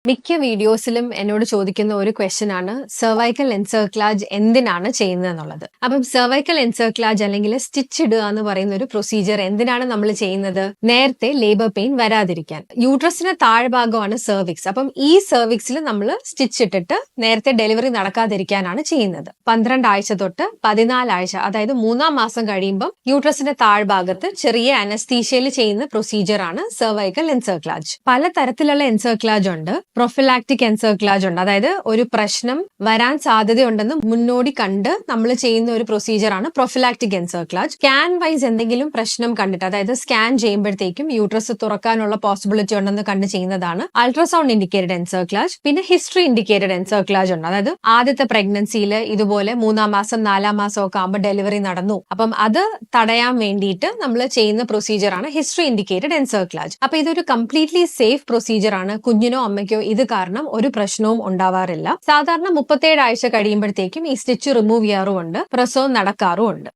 മിക്ക വീഡിയോസിലും എന്നോട് ചോദിക്കുന്ന ഒരു ക്വസ്റ്റ്യൻ ആണ് സെർവൈക്കൽ എൻസർക്ലാജ് എന്തിനാണ് ചെയ്യുന്നത് എന്നുള്ളത്. അപ്പം സെർവൈക്കൽ എൻസർക്ലാജ് അല്ലെങ്കിൽ സ്റ്റിച്ച് ഇടുക എന്ന് പറയുന്ന ഒരു പ്രൊസീജിയർ എന്തിനാണ് നമ്മൾ ചെയ്യുന്നത്? നേരത്തെ ലേബർ പെയിൻ വരാതിരിക്കാൻ. യൂട്രസിന് താഴ്ഭാഗമാണ് സെർവിക്സ്. അപ്പം ഈ സെർവിക്സിൽ നമ്മൾ സ്റ്റിച്ച് ഇട്ടിട്ട് നേരത്തെ ഡെലിവറി നടക്കാതിരിക്കാനാണ് ചെയ്യുന്നത്. 12 ആഴ്ച തൊട്ട് 14 ആഴ്ച, അതായത് 3-ാം മാസം കഴിയുമ്പം യൂട്രസിന്റെ താഴ്ഭാഗത്ത് ചെറിയ അനസ്തീഷ്യയിൽ ചെയ്യുന്ന പ്രൊസീജിയർ ആണ് സെർവൈക്കൽ എൻസർക്ലാജ്. പല തരത്തിലുള്ള എൻസർക്ലാജ് ഉണ്ട്. പ്രൊഫിലാക്റ്റിക് എൻസർക്ലാജ് ഉണ്ട്, അതായത് ഒരു പ്രശ്നം വരാൻ സാധ്യതയുണ്ടെന്ന് മുന്നോടി കണ്ട് നമ്മൾ ചെയ്യുന്ന ഒരു പ്രൊസീജിയർ ആണ് പ്രൊഫിലാക്റ്റിക് എൻസർക്ലാജ്. സ്കാൻ വൈസ് എന്തെങ്കിലും പ്രശ്നം കണ്ടിട്ട്, അതായത് സ്കാൻ ചെയ്യുമ്പോഴത്തേക്കും യൂട്രസ് തുറക്കാനുള്ള പോസിബിലിറ്റി ഉണ്ടെന്ന് കണ്ട് ചെയ്യുന്നതാണ് അൾട്രാസൗണ്ട് ഇൻഡിക്കേറ്റഡ് എൻസർക്ലാജ്. പിന്നെ ഹിസ്റ്ററി ഇൻഡിക്കേറ്റഡ് എൻസർക്ലാജ് ഉണ്ട്, അതായത് ആദ്യത്തെ പ്രഗ്നൻസിയിൽ ഇതുപോലെ 3-ാം മാസം 4-ാം മാസം ഒക്കെ ആകുമ്പോൾ ഡെലിവറി നടന്നു, അപ്പം അത് തടയാൻ വേണ്ടിയിട്ട് നമ്മൾ ചെയ്യുന്ന പ്രൊസീജിയർ ആണ് ഹിസ്റ്ററി ഇൻഡിക്കേറ്റഡ് എൻസർക്ലാജ്. അപ്പൊ ഇതൊരു കംപ്ലീറ്റ്ലി സേഫ് പ്രൊസീജിയർ ആണ്. കുഞ്ഞിനോ അമ്മയ്ക്കോ ഇത് കാരണം ഒരു പ്രശ്നവും ഉണ്ടാവാറില്ല. സാധാരണ 37 ആഴ്ച കഴിയുമ്പോഴത്തേക്കും ഈ സ്റ്റിച്ച് റിമൂവ് ചെയ്യാറുമുണ്ട്, പ്രസവം നടക്കാറുമുണ്ട്.